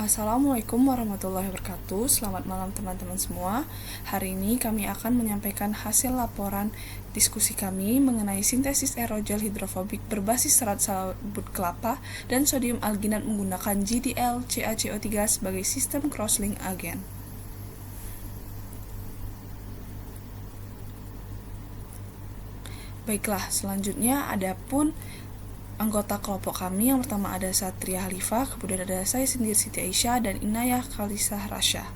Assalamualaikum warahmatullahi wabarakatuh. Selamat malam teman-teman semua. Hari ini kami akan menyampaikan hasil laporan diskusi kami mengenai sintesis aerogel hidrofobik berbasis serat sabut kelapa dan sodium alginat menggunakan GDL CaCO3 sebagai sistem crosslink agen. Baiklah, selanjutnya adapun anggota kelompok kami yang pertama ada Satria Halifah, kemudian ada saya sendiri Siti Aisyah dan Inayah Khalisah Rasya.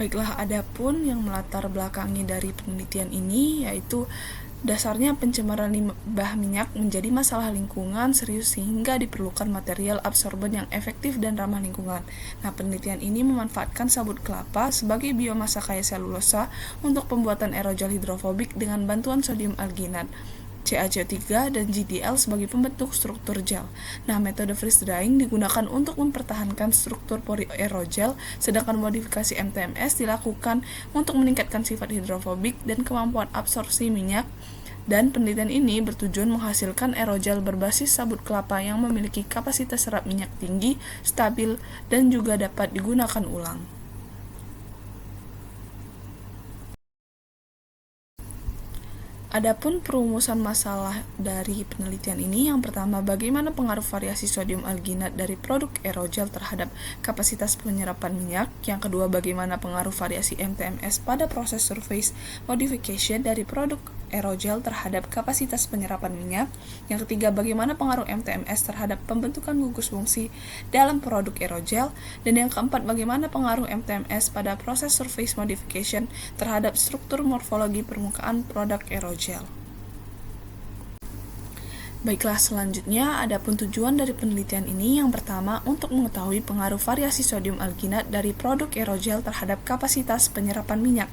Baiklah, adapun yang melatar belakangi dari penelitian ini yaitu dasarnya pencemaran limbah minyak menjadi masalah lingkungan serius sehingga diperlukan material absorben yang efektif dan ramah lingkungan. Nah, penelitian ini memanfaatkan sabut kelapa sebagai biomasa kaya selulosa untuk pembuatan aerogel hidrofobik dengan bantuan sodium alginat, CaCO3 dan GDL sebagai pembentuk struktur gel. Nah, metode freeze drying digunakan untuk mempertahankan struktur pori aerogel, sedangkan modifikasi MTMS dilakukan untuk meningkatkan sifat hidrofobik dan kemampuan absorpsi minyak. Dan penelitian ini bertujuan menghasilkan aerogel berbasis sabut kelapa yang memiliki kapasitas serap minyak tinggi, stabil, dan juga dapat digunakan ulang. Adapun perumusan masalah dari penelitian ini, yang pertama, bagaimana pengaruh variasi sodium alginat dari produk aerogel terhadap kapasitas penyerapan minyak. Yang kedua, bagaimana pengaruh variasi MTMS pada proses surface modification dari produk aerogel terhadap kapasitas penyerapan minyak. Yang ketiga, bagaimana pengaruh MTMS terhadap pembentukan gugus fungsi dalam produk aerogel. Dan yang keempat, bagaimana pengaruh MTMS pada proses surface modification terhadap struktur morfologi permukaan produk aerogel. Baiklah, selanjutnya adapun tujuan dari penelitian ini, yang pertama, untuk mengetahui pengaruh variasi sodium alginat dari produk aerogel terhadap kapasitas penyerapan minyak.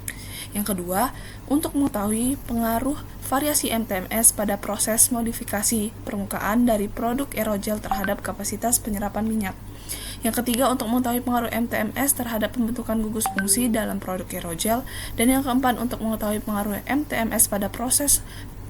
Yang kedua, untuk mengetahui pengaruh variasi MTMS pada proses modifikasi permukaan dari produk aerogel terhadap kapasitas penyerapan minyak. Yang ketiga, untuk mengetahui pengaruh MTMS terhadap pembentukan gugus fungsi dalam produk aerogel. Dan yang keempat, untuk mengetahui pengaruh MTMS pada proses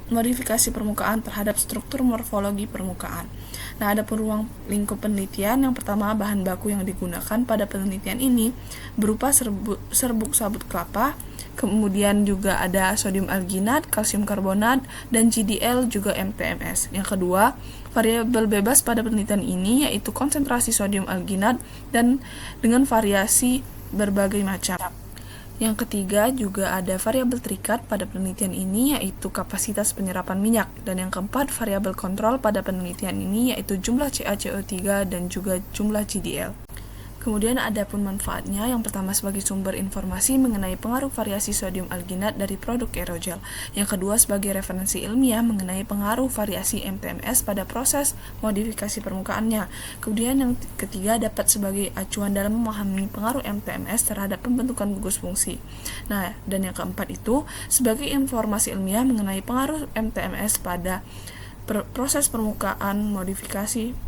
modifikasi permukaan terhadap struktur morfologi permukaan. Nah, ada ruang lingkup penelitian. Yang pertama, bahan baku yang digunakan pada penelitian ini berupa serbuk sabut kelapa, kemudian juga ada sodium alginat, kalsium karbonat, dan GDL juga MTMS. Yang kedua, variabel bebas pada penelitian ini yaitu konsentrasi sodium alginat dan dengan variasi berbagai macam. Yang ketiga, juga ada variabel terikat pada penelitian ini yaitu kapasitas penyerapan minyak. Dan yang keempat, variabel kontrol pada penelitian ini yaitu jumlah CaCO3 dan juga jumlah GDL. Kemudian ada pun manfaatnya. Yang pertama, sebagai sumber informasi mengenai pengaruh variasi sodium alginat dari produk aerogel. Yang kedua, sebagai referensi ilmiah mengenai pengaruh variasi MTMS pada proses modifikasi permukaannya. Kemudian yang ketiga, dapat sebagai acuan dalam memahami pengaruh MTMS terhadap pembentukan gugus fungsi. Nah, dan yang keempat itu sebagai informasi ilmiah mengenai pengaruh MTMS pada proses permukaan modifikasi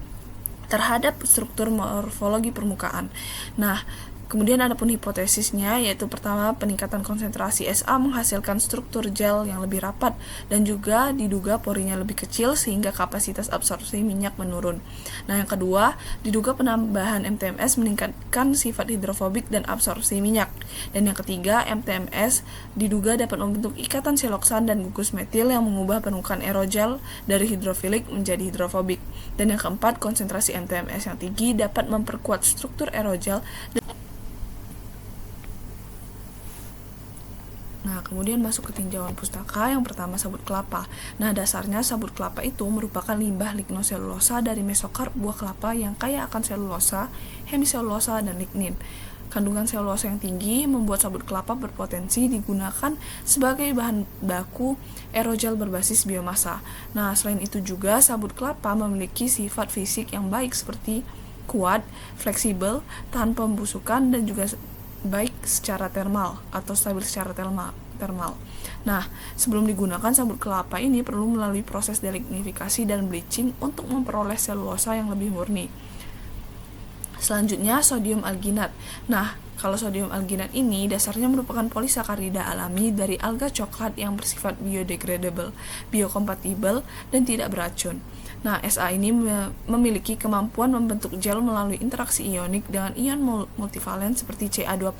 terhadap struktur morfologi permukaan. Nah, kemudian ada pun hipotesisnya, yaitu pertama, peningkatan konsentrasi SA menghasilkan struktur gel yang lebih rapat dan juga diduga porinya lebih kecil sehingga kapasitas absorpsi minyak menurun. Nah, yang kedua, diduga penambahan MTMS meningkatkan sifat hidrofobik dan absorpsi minyak. Dan yang ketiga, MTMS diduga dapat membentuk ikatan siloksan dan gugus metil yang mengubah permukaan aerogel dari hidrofilik menjadi hidrofobik. Dan yang keempat, konsentrasi MTMS yang tinggi dapat memperkuat struktur aerogel. Nah, kemudian masuk ke tinjauan pustaka. Yang pertama, sabut kelapa. Nah, dasarnya sabut kelapa itu merupakan limbah lignoselulosa dari mesokarp buah kelapa yang kaya akan selulosa, hemiselulosa, dan lignin. Kandungan selulosa yang tinggi membuat sabut kelapa berpotensi digunakan sebagai bahan baku aerogel berbasis biomasa. Nah, selain itu juga sabut kelapa memiliki sifat fisik yang baik seperti kuat, fleksibel, tahan pembusukan, dan juga baik secara termal atau stabil secara termal. Nah, sebelum digunakan, sabut kelapa ini perlu melalui proses delignifikasi dan bleaching untuk memperoleh selulosa yang lebih murni. Selanjutnya, sodium alginat. Nah, kalau sodium alginat ini dasarnya merupakan polisakarida alami dari alga coklat yang bersifat biodegradable, biokompatibel, dan tidak beracun. Nah, SA ini memiliki kemampuan membentuk gel melalui interaksi ionik dengan ion multivalen seperti Ca2+,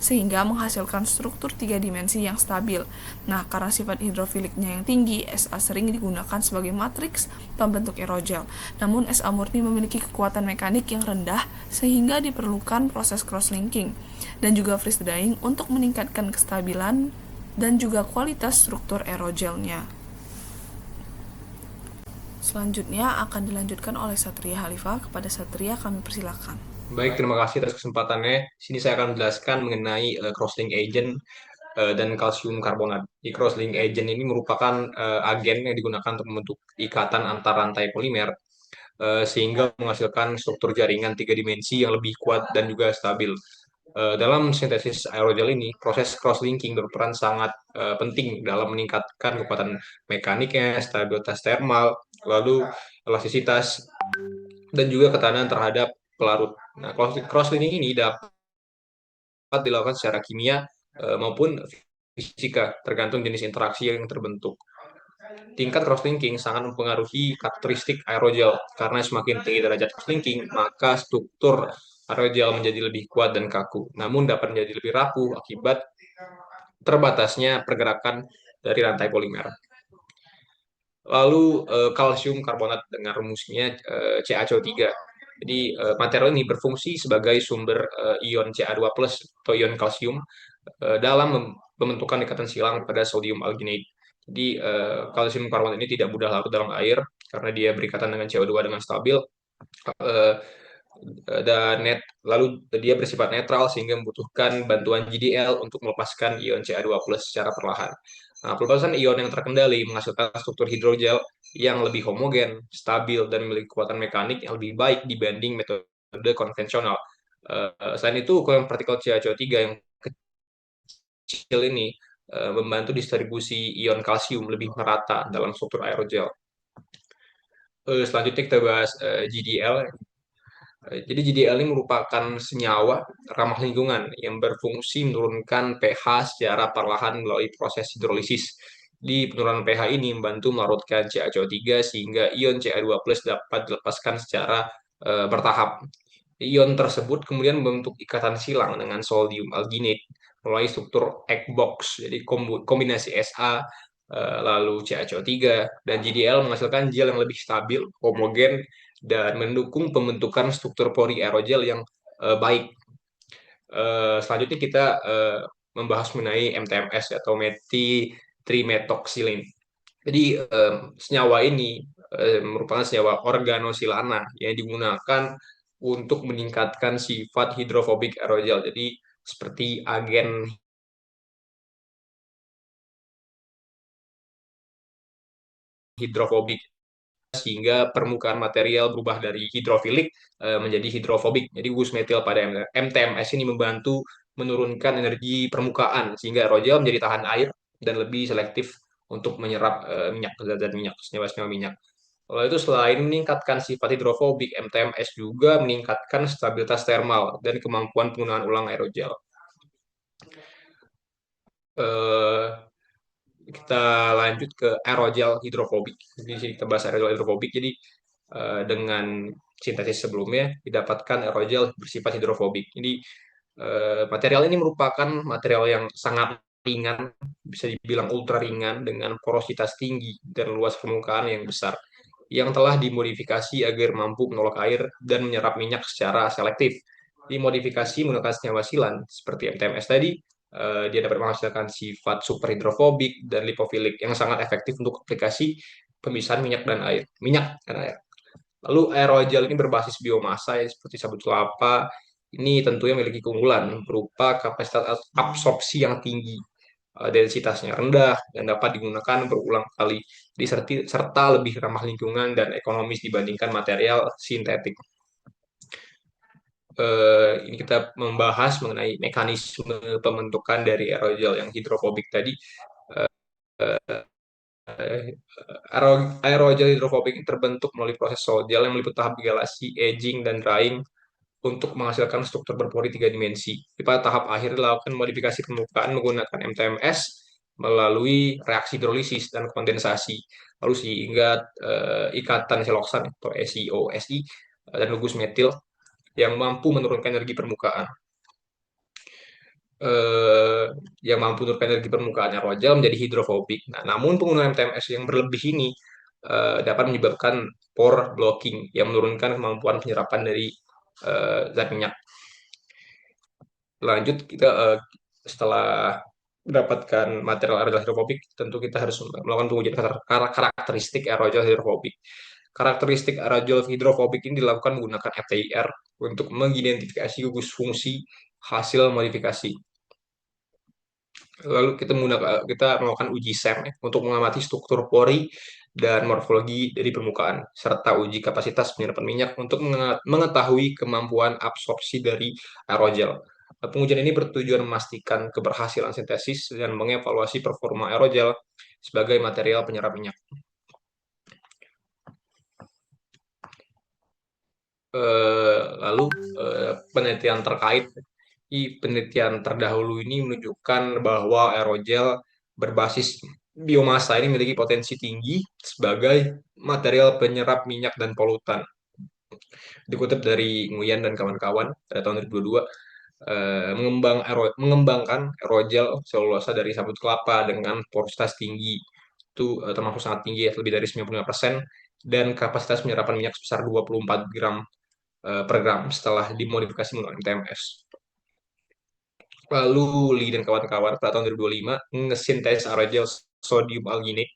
sehingga menghasilkan struktur 3 dimensi yang stabil. Nah, karena sifat hidrofiliknya yang tinggi, SA sering digunakan sebagai matriks pembentuk aerogel. Namun, SA murni memiliki kekuatan mekanik yang rendah, sehingga diperlukan proses cross-linking dan juga freeze drying untuk meningkatkan kestabilan dan juga kualitas struktur aerogelnya. Selanjutnya akan dilanjutkan oleh Satria Halifah. Kepada Satria kami persilakan. Baik, terima kasih atas kesempatannya. Sini saya akan menjelaskan mengenai crosslink agent dan kalsium karbonat. Di crosslink agent ini merupakan agen yang digunakan untuk membentuk ikatan antar rantai polimer sehingga menghasilkan struktur jaringan 3 dimensi yang lebih kuat dan juga stabil. Dalam sintesis aerogel ini, proses cross-linking berperan sangat penting dalam meningkatkan kekuatan mekaniknya, stabilitas termal, lalu elastisitas, dan juga ketahanan terhadap pelarut. Nah, cross-linking ini dapat dilakukan secara kimia maupun fisika, tergantung jenis interaksi yang terbentuk. Tingkat crosslinking sangat mempengaruhi karakteristik aerogel, karena semakin tinggi derajat crosslinking, maka struktur aerogel menjadi lebih kuat dan kaku, namun dapat menjadi lebih rapuh akibat terbatasnya pergerakan dari rantai polimer. Lalu kalsium karbonat dengan rumusnya CaCO3. Jadi material ini berfungsi sebagai sumber ion Ca2+ atau ion kalsium dalam pembentukan ikatan silang pada sodium alginate. Jadi kalsium karbonat ini tidak mudah larut dalam air karena dia berikatan dengan CO2 dengan stabil. Eh, lalu dia bersifat netral sehingga membutuhkan bantuan GDL untuk melepaskan ion Ca2+ secara perlahan. Nah, pelepasan ion yang terkendali menghasilkan struktur hidrogel yang lebih homogen, stabil, dan memiliki kekuatan mekanik yang lebih baik dibanding metode konvensional. Selain itu, ukuran partikel CaCO3 yang kecil ini membantu distribusi ion kalsium lebih merata dalam struktur aerogel. Selanjutnya kita bahas GDL. Jadi GDL ini merupakan senyawa ramah lingkungan yang berfungsi menurunkan pH secara perlahan melalui proses hidrolisis. Di penurunan pH ini membantu melarutkan CaCO3 sehingga ion Ca2+ dapat dilepaskan secara bertahap. Ion tersebut kemudian membentuk ikatan silang dengan sodium alginate melalui struktur egg box. Jadi kombinasi SA lalu CaCO3 dan GDL menghasilkan gel yang lebih stabil, homogen, dan mendukung pembentukan struktur pori aerogel yang baik. Selanjutnya kita membahas mengenai MTMS atau methyl-trimethylsilane. Jadi senyawa ini merupakan senyawa organosilana yang digunakan untuk meningkatkan sifat hidrofobik aerogel. Jadi seperti agen hidrofobik sehingga permukaan material berubah dari hidrofilik menjadi hidrofobik. Jadi gus metil pada MTMS ini membantu menurunkan energi permukaan sehingga aerogel menjadi tahan air dan lebih selektif untuk menyerap minyak zat minyak, senyawa-senyawa minyak. Kalau itu selain meningkatkan sifat hidrofobik, MTMS juga meningkatkan stabilitas termal dan kemampuan penggunaan ulang aerogel. Eh, kita lanjut ke aerogel hidrofobik. Jadi kita bahas aerogel hidrofobik. Jadi dengan sintesis sebelumnya didapatkan aerogel bersifat hidrofobik. Jadi material ini merupakan material yang sangat ringan, bisa dibilang ultra ringan dengan porositas tinggi dan luas permukaan yang besar, yang telah dimodifikasi agar mampu menolak air dan menyerap minyak secara selektif. Dimodifikasi menggunakan senyawa silan seperti MTMS tadi, dia dapat menghasilkan sifat superhidrofobik dan lipofilik yang sangat efektif untuk aplikasi pemisahan minyak dan air. Lalu aerogel ini berbasis biomasa ya, seperti sabut kelapa. Ini tentunya memiliki keunggulan berupa kapasitas absorpsi yang tinggi, densitasnya rendah, dan dapat digunakan berulang kali, serta lebih ramah lingkungan dan ekonomis dibandingkan material sintetik. Ini kita membahas mengenai mekanisme pembentukan dari aerogel yang hidrofobik tadi. Aerogel hidrofobik terbentuk melalui proses sol gel yang meliputi tahap gelasi, aging, dan drying. untuk menghasilkan struktur berpori tiga dimensi. Di pada tahap akhir dilakukan modifikasi permukaan menggunakan MTMS melalui reaksi hidrolisis dan kondensasi, lalu sehingga ikatan seloksan atau SiO, Si dan gugus metil yang mampu menurunkan energi permukaan. eh, yang mampu menurunkan energi permukaan aerogel menjadi hidrofobik. Nah, namun penggunaan MTMS yang berlebih ini dapat menyebabkan pore blocking yang menurunkan kemampuan penyerapan dari zat minyak. Lanjut kita setelah mendapatkan material aerogel hidrofobik, tentu kita harus melakukan pengujian karakteristik aerogel hidrofobik. Karakteristik aerogel hidrofobik ini dilakukan menggunakan FTIR untuk mengidentifikasi gugus fungsi hasil modifikasi. Lalu kita melakukan uji SEM ya, untuk mengamati struktur pori dan morfologi dari permukaan, serta uji kapasitas penyerapan minyak untuk mengetahui kemampuan absorpsi dari aerogel. Pengujian ini bertujuan memastikan keberhasilan sintesis dan mengevaluasi performa aerogel sebagai material penyerap minyak. Lalu penelitian terkait penelitian terdahulu ini menunjukkan bahwa aerogel berbasis biomasa ini memiliki potensi tinggi sebagai material penyerap minyak dan polutan. Dikutip dari Nguyen dan kawan-kawan pada tahun 2022, mengembangkan aerogel selulosa dari sabut kelapa dengan porositas tinggi itu termasuk sangat tinggi, lebih dari 95%, dan kapasitas penyerapan minyak sebesar 24 gram per gram setelah dimodifikasi menggunakan TMS. Lalu Lee dan kawan-kawan pada tahun 2025 ngesintesis aerogel sodium alginate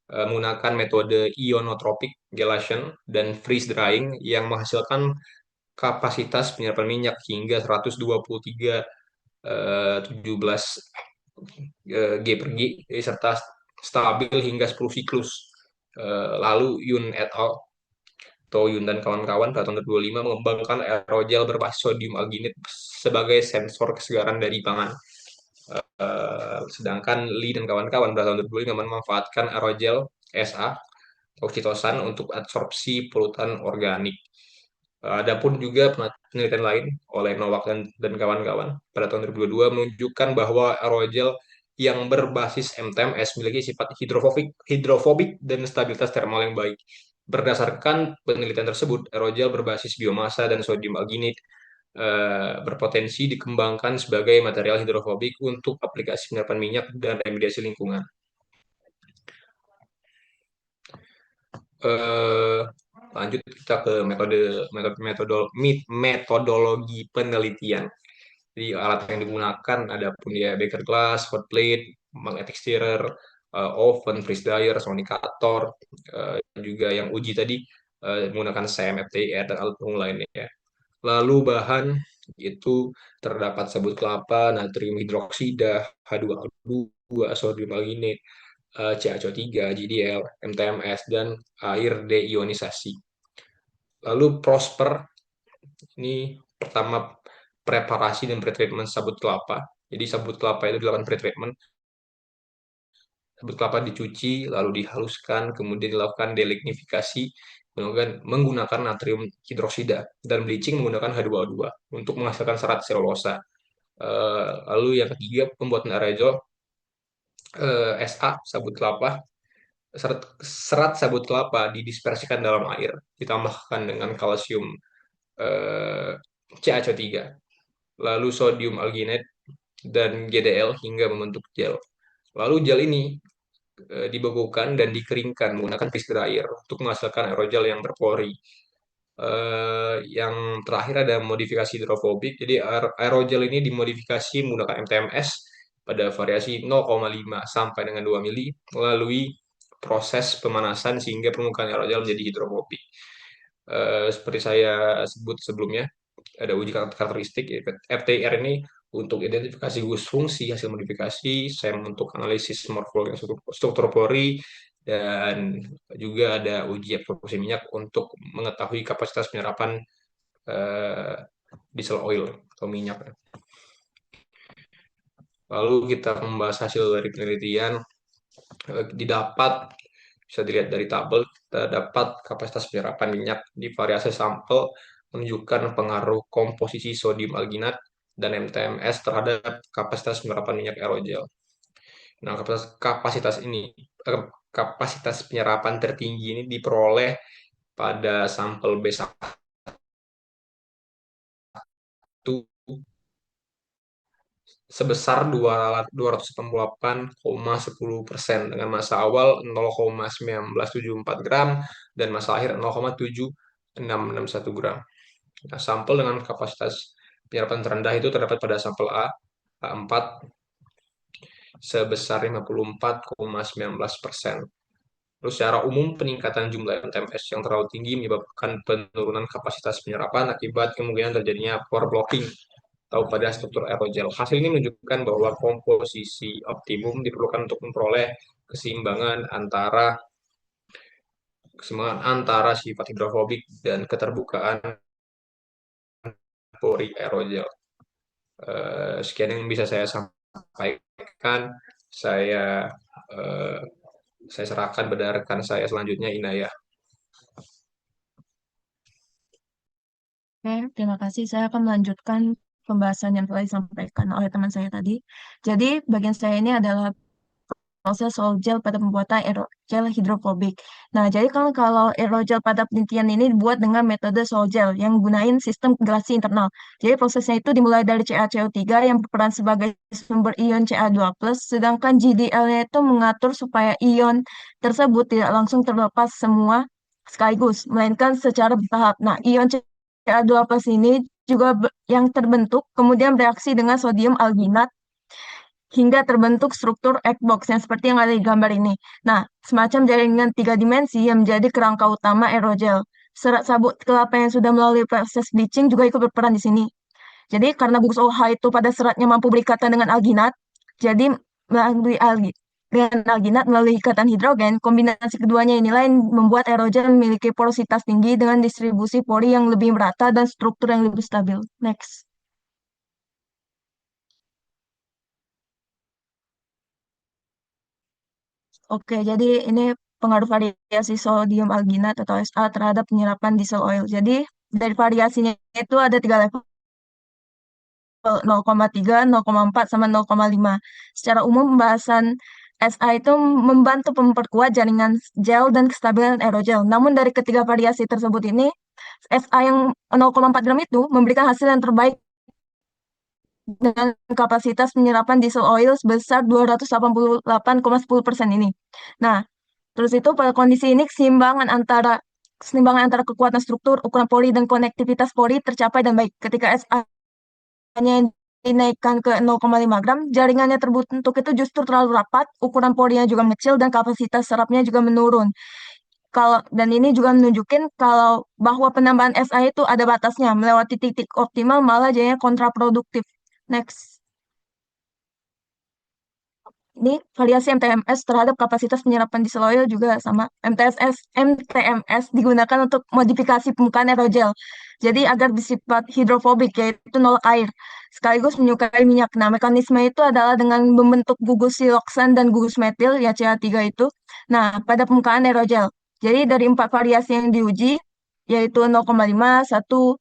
menggunakan metode ionotropic gelation dan freeze drying yang menghasilkan kapasitas penyerapan minyak hingga 123,17 G per G serta stabil hingga 10 siklus. Lalu Yun et al. Toyun dan kawan-kawan pada tahun 2025 mengembangkan aerogel berbasis sodium alginate sebagai sensor kesegaran dari pangan. Sedangkan Lee dan kawan-kawan pada tahun 2005 memanfaatkan aerogel SA oksitosan untuk absorpsi polutan organik. Adapun juga penelitian lain oleh Nowak dan kawan-kawan pada tahun 2022 menunjukkan bahwa aerogel yang berbasis MTMS memiliki sifat hidrofobik dan stabilitas termal yang baik. Berdasarkan penelitian tersebut, aerogel berbasis biomasa dan sodium alginate berpotensi dikembangkan sebagai material hidrofobik untuk aplikasi penyerapan minyak dan remediasi lingkungan. Eh, Lanjut kita ke metodologi penelitian. Jadi alat yang digunakan ada pun ya Baker glass, hot plate, magnetic stirrer, oven, freeze dryer, sonikator, juga yang uji tadi menggunakan SEM, FTIR, dan alat pengukur lainnya. Lalu bahan itu terdapat sabut kelapa, natrium hidroksida, H2O2, sodium alginate, CaCO3, GDL, MTMS, dan air deionisasi. Lalu Prosper, ini pertama preparasi dan pretreatment sabut kelapa. Jadi sabut kelapa itu dilakukan pretreatment. Sabut kelapa dicuci, lalu dihaluskan, kemudian dilakukan delignifikasi menggunakan natrium hidroksida dan bleaching menggunakan H2O2 untuk menghasilkan serat selulosa. Lalu yang ketiga, pembuatan aerogel SA sabut kelapa. Serat sabut kelapa didispersikan dalam air, ditambahkan dengan kalsium CaCO3, lalu sodium alginate dan GDL hingga membentuk gel. Lalu gel ini dibekukan dan dikeringkan menggunakan freeze dryer untuk menghasilkan aerogel yang berpori. Yang terakhir ada modifikasi hidrofobik. Jadi aerogel ini dimodifikasi menggunakan MTMS pada variasi 0,5 sampai dengan 2 mili melalui proses pemanasan sehingga permukaan aerogel menjadi hidrofobik. Seperti saya sebut sebelumnya, ada uji karakteristik FTIR ini untuk identifikasi gugus fungsi hasil modifikasi, SEM untuk analisis morfologi struktur pori, dan juga ada uji absorpsi minyak untuk mengetahui kapasitas penyerapan eh, diesel oil atau minyak. Lalu kita membahas hasil dari penelitian, didapat bisa dilihat dari tabel, terdapat kapasitas penyerapan minyak di variasi sampel menunjukkan pengaruh komposisi sodium alginat dan MTMS terhadap kapasitas penyerapan minyak aerogel. Nah, kapasitas penyerapan tertinggi ini diperoleh pada sampel B1 sebesar 288,10% dengan massa awal 0,1974 gram dan massa akhir 0,7661 gram. Nah, sampel dengan kapasitas penyerapan terendah itu terdapat pada sampel A4 sebesar 54,19%. Terus secara umum peningkatan jumlah MTMS yang terlalu tinggi menyebabkan penurunan kapasitas penyerapan akibat kemungkinan terjadinya pore blocking atau pada struktur aerogel. Hasil ini menunjukkan bahwa komposisi optimum diperlukan untuk memperoleh keseimbangan antara sifat hidrofobik dan keterbukaan pori aerogel. Sekian yang bisa saya sampaikan. Saya eh, saya serahkan pada rekan saya selanjutnya, Inaya. Oke, terima kasih. Saya akan melanjutkan pembahasan yang telah disampaikan oleh teman saya tadi. Jadi, bagian saya ini adalah proses sol gel pada pembuatan aerogel hidrofobik. Nah, jadi kalau aerogel pada penelitian ini dibuat dengan metode sol gel yang gunain sistem gelasi internal. Jadi prosesnya itu dimulai dari CaCO3 yang berperan sebagai sumber ion Ca2+, sedangkan GDL-nya itu mengatur supaya ion tersebut tidak langsung terlepas semua sekaligus, melainkan secara bertahap. Nah, ion Ca2+ ini juga yang terbentuk kemudian bereaksi dengan sodium alginat hingga terbentuk struktur egg box yang seperti yang ada di gambar ini. Nah, semacam jaringan 3 dimensi yang menjadi kerangka utama aerogel. Serat sabut kelapa yang sudah melalui proses bleaching juga ikut berperan di sini. Jadi karena gugus OH itu pada seratnya mampu berikatan dengan alginat, jadi melalui alginat melalui ikatan hidrogen, kombinasi keduanya inilah yang membuat aerogel memiliki porositas tinggi dengan distribusi pori yang lebih merata dan struktur yang lebih stabil. Next. Oke, jadi ini pengaruh variasi sodium alginat atau SA terhadap penyerapan diesel oil. Jadi dari variasinya itu ada 3 level, 0,3, 0,4, sama 0,5. Secara umum pembahasan SA itu membantu memperkuat jaringan gel dan kestabilan aerogel. Namun dari ketiga variasi tersebut ini, SA yang 0,4 gram itu memberikan hasil yang terbaik dengan kapasitas penyerapan diesel oil sebesar 288,10% ini. Nah, terus itu pada kondisi ini keseimbangan antara kekuatan struktur, ukuran pori, dan konektivitas pori tercapai dan baik. Ketika SA-nya dinaikkan ke 0,5 gram, jaringannya terbentuk itu justru terlalu rapat, ukuran porinya juga mengecil, dan kapasitas serapnya juga menurun. Dan ini juga menunjukkan kalau bahwa penambahan SA itu ada batasnya, melewati titik optimal malah jadinya kontraproduktif. Next. Ini variasi MTMS terhadap kapasitas penyerapan diesel oil juga sama. MTMS digunakan untuk modifikasi permukaan aerogel. Jadi agar bersifat hidrofobik, yaitu nolak air, sekaligus menyukai minyak. Nah, mekanisme itu adalah dengan membentuk gugus siloksan dan gugus metil, ya CH3 itu. Nah, pada permukaan aerogel. Jadi dari 4 variasi yang diuji, yaitu 0,5, 1,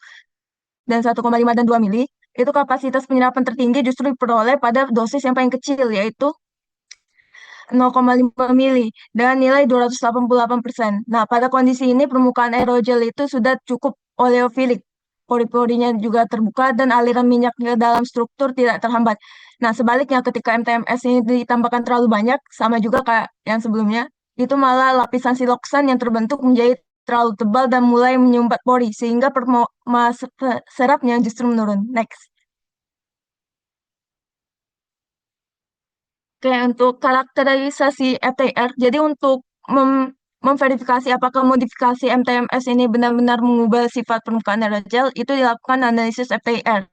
dan 1,5 dan 2 mili, itu kapasitas penyerapan tertinggi justru diperoleh pada dosis yang paling kecil, yaitu 0,5 mili dengan nilai 288%. Nah, pada kondisi ini permukaan aerogel itu sudah cukup oleofilik. Pori-porinya juga terbuka dan aliran minyak ke dalam struktur tidak terhambat. Nah, sebaliknya ketika MTMS ini ditambahkan terlalu banyak, sama juga kayak yang sebelumnya, itu malah lapisan siloksan yang terbentuk menjadi terlalu tebal dan mulai menyumbat pori, sehingga performa serapnya justru menurun. Next. Oke, untuk karakterisasi FTR, jadi untuk memverifikasi apakah modifikasi MTMS ini benar-benar mengubah sifat permukaan aerogel, itu dilakukan analisis FTR.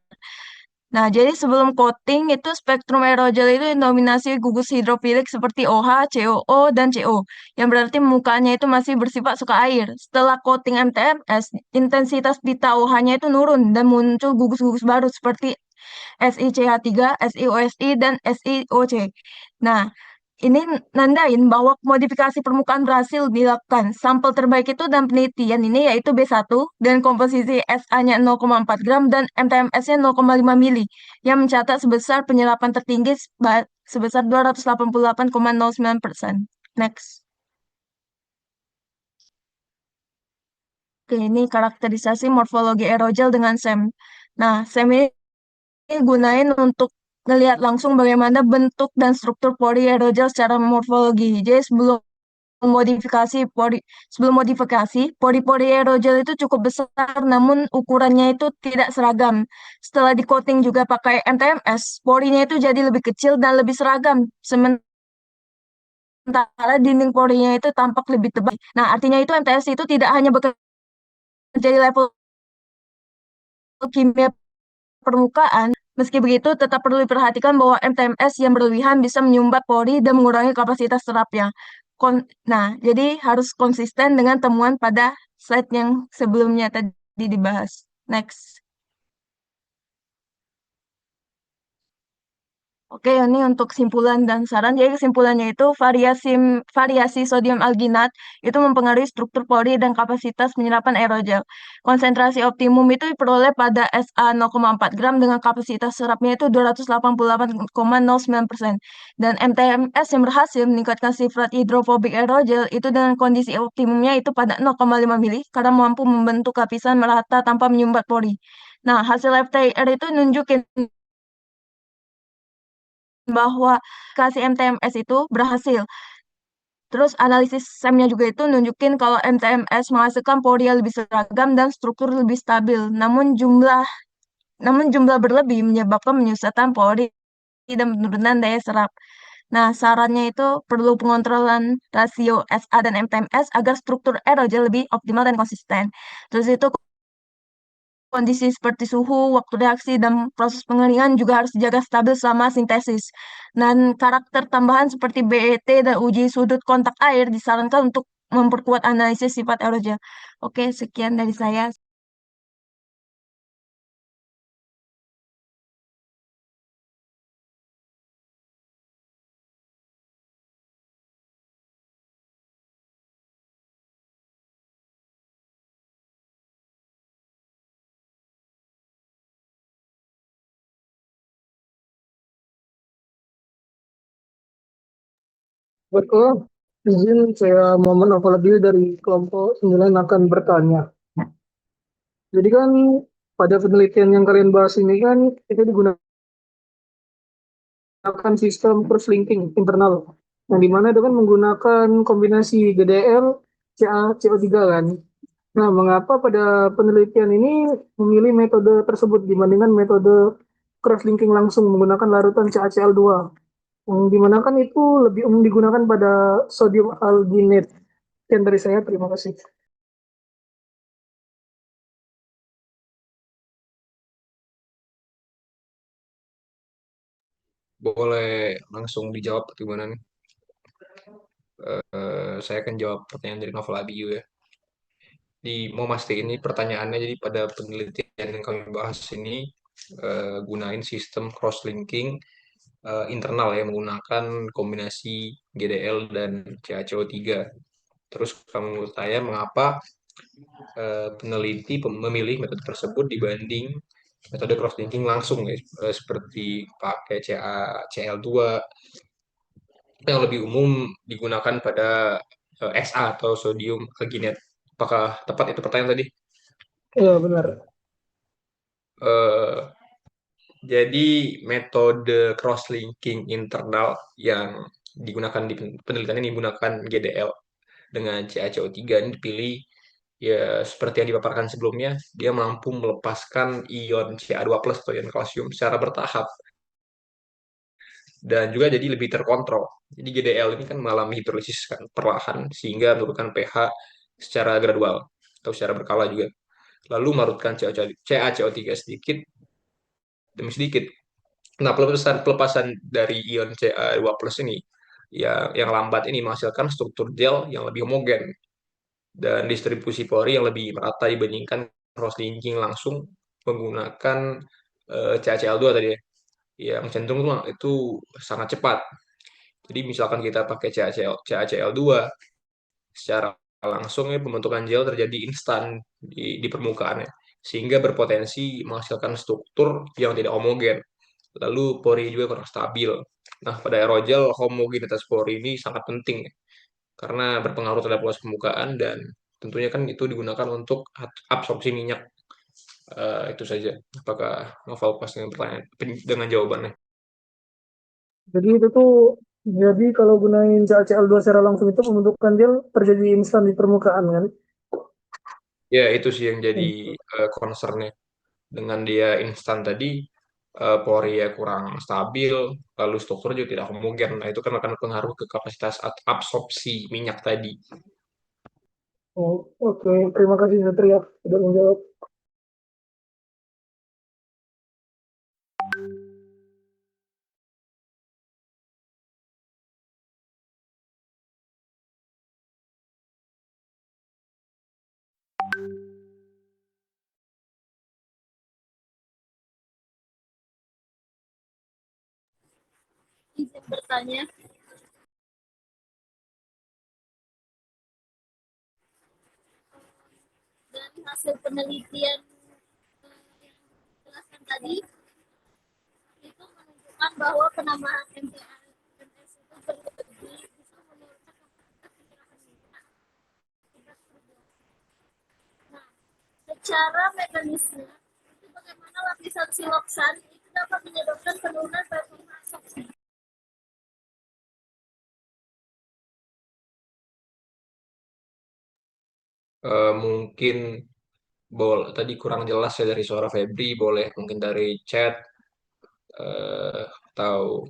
Nah, jadi sebelum coating itu spektrum aerogel itu didominasi gugus hidrofilik seperti OH, COO, dan CO, yang berarti permukaannya itu masih bersifat suka air. Setelah coating MTMS, intensitas pita OH-nya itu nurun dan muncul gugus-gugus baru seperti SiCH3, SiOSI, dan SiOC. Nah, ini nandain bahwa modifikasi permukaan berhasil dilakukan. Sampel terbaik itu dan penelitian ini yaitu B1 dan komposisi SA-nya 0,4 gram dan MTMS-nya 0,5 mili yang mencatat sebesar penyerapan tertinggi sebesar 288,09%. Next. Oke, ini karakterisasi morfologi aerogel dengan SEM. Nah, SEM ini gunain untuk ngelihat langsung bagaimana bentuk dan struktur pori aerogel secara morfologi. Jadi modifikasi pori pori-pori aerogel itu cukup besar namun ukurannya itu tidak seragam. Setelah di coating juga pakai MTMS, porinya itu jadi lebih kecil dan lebih seragam. Sementara dinding porinya itu tampak lebih tebal. Nah, artinya itu MTS itu tidak hanya bekerja di level kimia permukaan. Meski begitu, tetap perlu diperhatikan bahwa MTMS yang berlebihan bisa menyumbat pori dan mengurangi kapasitas terapnya. Nah, jadi harus konsisten dengan temuan pada slide yang sebelumnya tadi dibahas. Next. Oke, ini untuk kesimpulan dan saran. Jadi kesimpulannya itu variasi sodium alginat itu mempengaruhi struktur pori dan kapasitas penyerapan aerogel. Konsentrasi optimum itu diperoleh pada SA 0,4 gram dengan kapasitas serapnya itu 288,09%. Dan MTMS yang berhasil meningkatkan sifat hidrofobik aerogel itu dengan kondisi optimumnya itu pada 0,5 mili karena mampu membentuk lapisan merata tanpa menyumbat pori. Nah, hasil FTIR itu nunjukin bahwa kasih MTMS itu berhasil. Terus analisis SEM-nya juga itu nunjukin kalau MTMS menghasilkan pori yang lebih seragam dan struktur lebih stabil. Namun jumlah berlebih menyebabkan menyusahkan pori dan penurunan daya serap. Nah, sarannya itu perlu pengontrolan rasio SA dan MTMS agar struktur aerogel lebih optimal dan konsisten. Terus itu kondisi seperti suhu, waktu reaksi, dan proses pengeringan juga harus dijaga stabil selama sintesis. Dan karakter tambahan seperti BET dan uji sudut kontak air disarankan untuk memperkuat analisis sifat aerogel. Oke, sekian dari saya. Baiklah, izin saya Muhammad Afaladi dari kelompok 9 akan bertanya. Jadi kan pada penelitian yang kalian bahas ini kan itu digunakan sistem cross-linking internal. Yang dimana itu kan menggunakan kombinasi GDL, CA, CO3 kan. Nah, mengapa pada penelitian ini memilih metode tersebut dibandingkan metode cross-linking langsung menggunakan larutan CaCl2? Yang dimana kan itu lebih umum digunakan pada sodium alginate. Sekian dari saya, terima kasih. Boleh langsung dijawab atau gimana nih? Saya akan jawab pertanyaan dari Novel Abiyu ya. Mau mastiin ini pertanyaannya, jadi pada penelitian yang kami bahas ini gunain sistem cross-linking internal ya, menggunakan kombinasi GDL dan CaCO3. Terus kamu tanya mengapa peneliti memilih metode tersebut dibanding metode cross-linking langsung ya, seperti pakai CaCl2 yang lebih umum digunakan pada SA atau sodium alginate. Apakah tepat itu pertanyaan tadi? Iya, benar. Eh, jadi metode cross-linking internal yang digunakan di penelitian ini menggunakan GDL dengan CaCO3 ini dipilih ya seperti yang dipaparkan sebelumnya, dia mampu melepaskan ion Ca2+ atau ion kalsium secara bertahap dan juga jadi lebih terkontrol. Jadi GDL ini kan mengalami hidrolisis kan perlahan sehingga menurunkan pH secara gradual atau secara berkala juga. Lalu marutkan CaCO3 sedikit demi sedikit. Nah, pelepasan dari ion Ca2+ ini yang lambat ini menghasilkan struktur gel yang lebih homogen dan distribusi pori yang lebih merata dibandingkan cross-linking langsung menggunakan CaCl2 tadi ya. Yang cenderung itu sangat cepat. Jadi misalkan kita pakai CaCl2, secara langsung ya pembentukan gel terjadi instan di permukaannya, sehingga berpotensi menghasilkan struktur yang tidak homogen. Lalu pori juga kurang stabil. Nah, pada aerogel, homogenitas pori ini sangat penting ya, karena berpengaruh terhadap luas permukaan dan tentunya kan itu digunakan untuk absorpsi minyak. Itu saja. Apakah novel pas dengan pertanyaan dengan jawabannya? Jadi itu tuh, jadi kalau gunain CaCl2 secara langsung itu pembentukan gel terjadi instan di permukaan kan? Ya, itu sih yang jadi concernnya. Dengan dia instan tadi, pori ya kurang stabil, lalu struktur juga tidak homogen. Nah, itu kan akan berpengaruh ke kapasitas absorpsi minyak tadi. Oh, oke. Terima kasih Satria sudah menjawab. Izin bertanya, dan hasil penelitian yang dijelaskan tadi itu menunjukkan bahwa penambahan MTS itu berlebih bisa menurunkan kapasitas pencerahan minyak akibat perubahan. Nah, secara mekanisme itu bagaimana lapisan siloksan itu dapat menyebabkan penurunan performa absorpsi. Mungkin tadi kurang jelas ya dari suara Febri, boleh mungkin dari chat, atau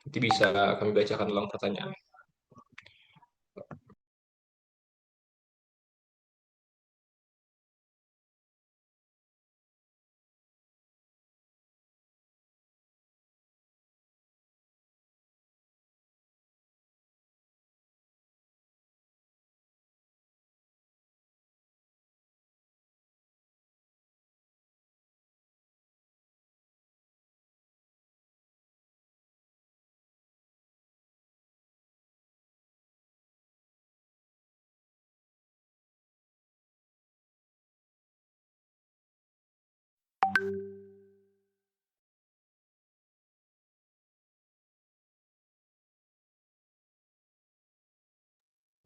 nanti bisa kami bacakan ulang pertanyaan.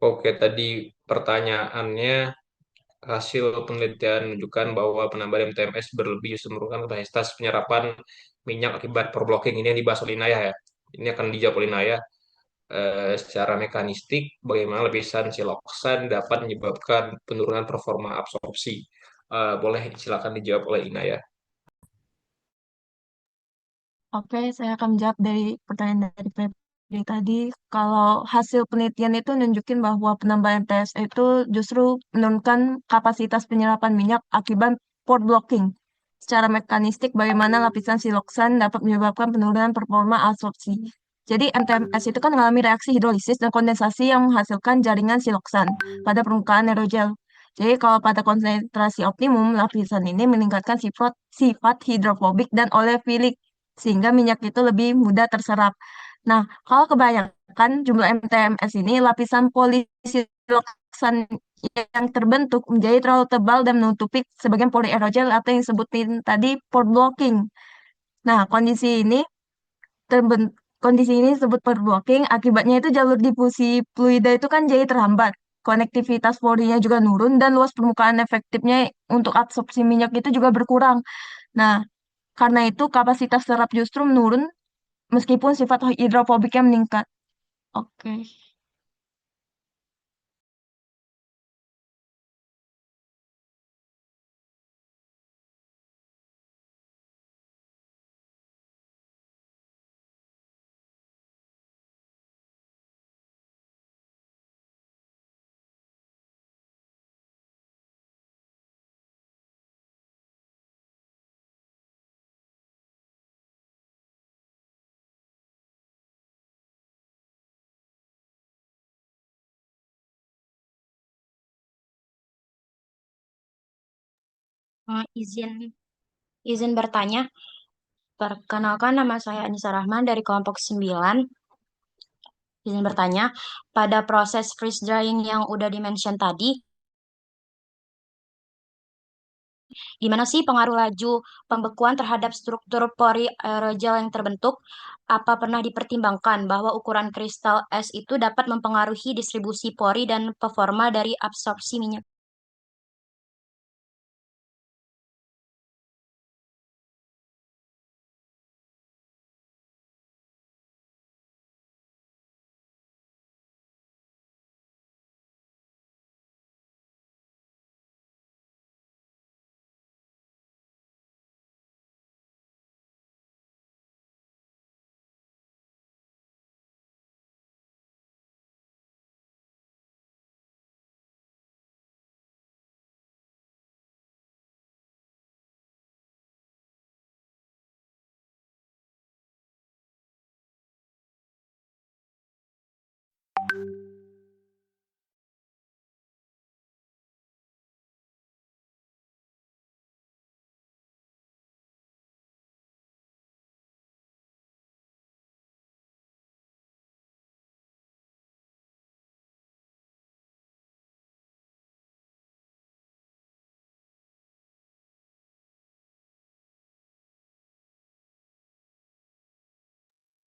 Oke, tadi pertanyaannya, hasil penelitian menunjukkan bahwa penambahan MTMS berlebih justru menurunkan kapasitas penyerapan minyak akibat blocking. Ini yang dibahas oleh Inaya ya. Ini akan dijawab oleh Inaya. Secara mekanistik, bagaimana lapisan siloksan dapat menyebabkan penurunan performa absorpsi. Boleh silakan dijawab oleh Inaya. Oke, saya akan menjawab dari pertanyaan dari Febri tadi. Kalau hasil penelitian itu nunjukin bahwa penambahan TS itu justru menurunkan kapasitas penyerapan minyak akibat port blocking. Secara mekanistik, bagaimana lapisan siloksan dapat menyebabkan penurunan performa absorpsi. Jadi MTMS itu kan mengalami reaksi hidrolisis dan kondensasi yang menghasilkan jaringan siloksan pada permukaan aerogel. Jadi kalau pada konsentrasi optimum, lapisan ini meningkatkan sifat hidrofobik dan olefilik sehingga minyak itu lebih mudah terserap. Nah, kalau kebanyakan jumlah MTMS ini, lapisan polisiloksan yang terbentuk menjadi terlalu tebal dan menutupi sebagian pori aerogel atau yang disebutin tadi pore blocking. Nah, terben- kondisi ini disebut pore blocking, akibatnya itu jalur difusi fluida itu kan jadi terhambat. Konektivitas porinya juga nurun dan luas permukaan efektifnya untuk absorpsi minyak itu juga berkurang. Nah, karena itu kapasitas serap justru menurun meskipun sifat hidrofobiknya meningkat. Oke. Izin izin bertanya, perkenalkan nama saya Anissa Rahman dari kelompok 9. izin bertanya, pada proses freeze drying yang udah dimention tadi, gimana sih pengaruh laju pembekuan terhadap struktur pori aerogel yang terbentuk? Apa pernah dipertimbangkan bahwa ukuran kristal es itu dapat mempengaruhi distribusi pori dan performa dari absorpsi minyak?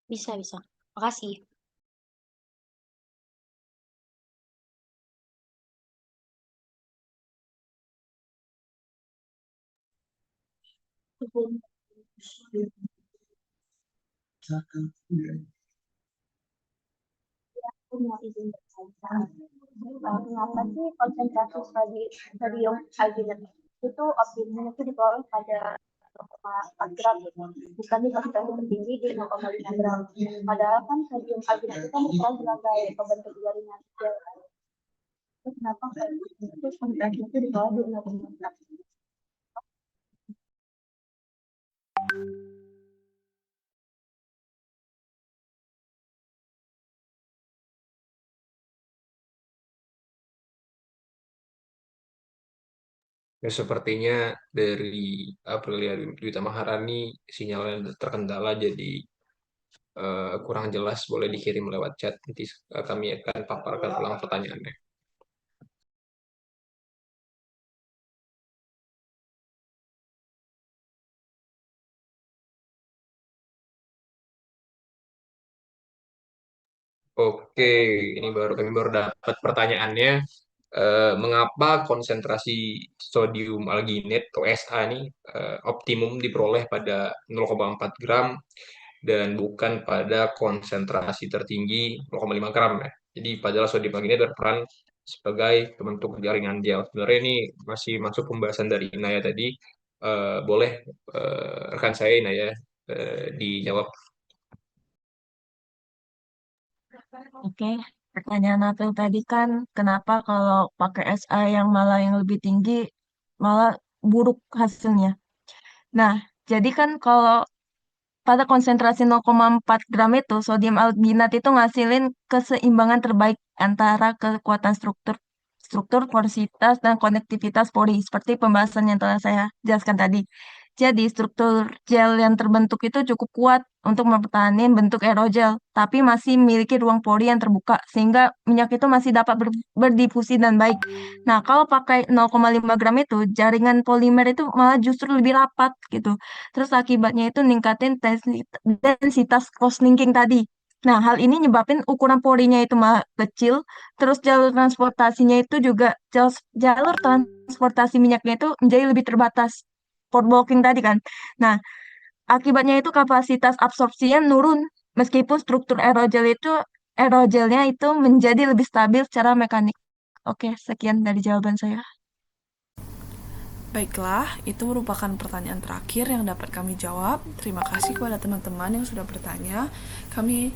Bisa, bisa. Makasih. Aku mau izin bertanya, kenapa sih konsentrasi sodium alginat itu optimumnya itu diperoleh pada 0,4 gram, bukan di konsentrasi tertinggi di 0,5 gram. Padahal kan sodium alginat itu kan bukan sebagai pembentuk jaringan gel. Terus kenapa itu konsentrasi itu diperoleh di 0,4 gram? Ya, sepertinya dari Aprilia Dwita Maharani sinyalnya terkendala jadi kurang jelas. Boleh dikirim lewat chat, nanti kami akan paparkan ulang pertanyaannya. Oke, ini kami baru dapat pertanyaannya. Mengapa konsentrasi sodium alginat atau SA ini optimum diperoleh pada 0,4 gram dan bukan pada konsentrasi tertinggi 0,5 gram ya. Jadi padahal sodium alginat berperan sebagai pembentuk jaringan gel. Sebenarnya ini masih masuk pembahasan dari Inaya tadi. Boleh rekan saya Inaya dijawab. Oke, pertanyaan April tadi kan kenapa kalau pakai SA yang malah yang lebih tinggi malah buruk hasilnya. Nah, jadi kan kalau pada konsentrasi 0,4 gram itu, sodium alginat itu ngasilin keseimbangan terbaik antara kekuatan struktur, porositas, dan konektivitas pori, seperti pembahasan yang telah saya jelaskan tadi. Jadi, struktur gel yang terbentuk itu cukup kuat untuk mempertahankan bentuk aerogel, tapi masih memiliki ruang pori yang terbuka, sehingga minyak itu masih dapat berdifusi dan baik. Nah, kalau pakai 0,5 gram itu, jaringan polimer itu malah justru lebih rapat gitu. Terus akibatnya itu ningkatin densitas cross-linking tadi. Nah, hal ini nyebabin ukuran porinya itu malah kecil, terus jalur transportasinya itu juga jalur transportasi minyaknya itu menjadi lebih terbatas. Port blocking tadi kan. Nah, akibatnya itu kapasitas absorpsinya menurun meskipun struktur aerogelnya itu menjadi lebih stabil secara mekanik. Oke, sekian dari jawaban saya. Baiklah, itu merupakan pertanyaan terakhir yang dapat kami jawab. Terima kasih kepada teman-teman yang sudah bertanya. Kami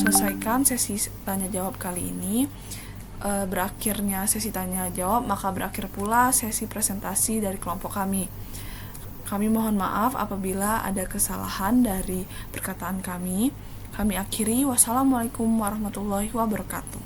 selesaikan sesi tanya jawab kali ini. Berakhirnya sesi tanya jawab, maka berakhir pula sesi presentasi dari kelompok kami. Kami mohon maaf apabila ada kesalahan dari perkataan kami. Kami akhiri, wassalamualaikum warahmatullahi wabarakatuh.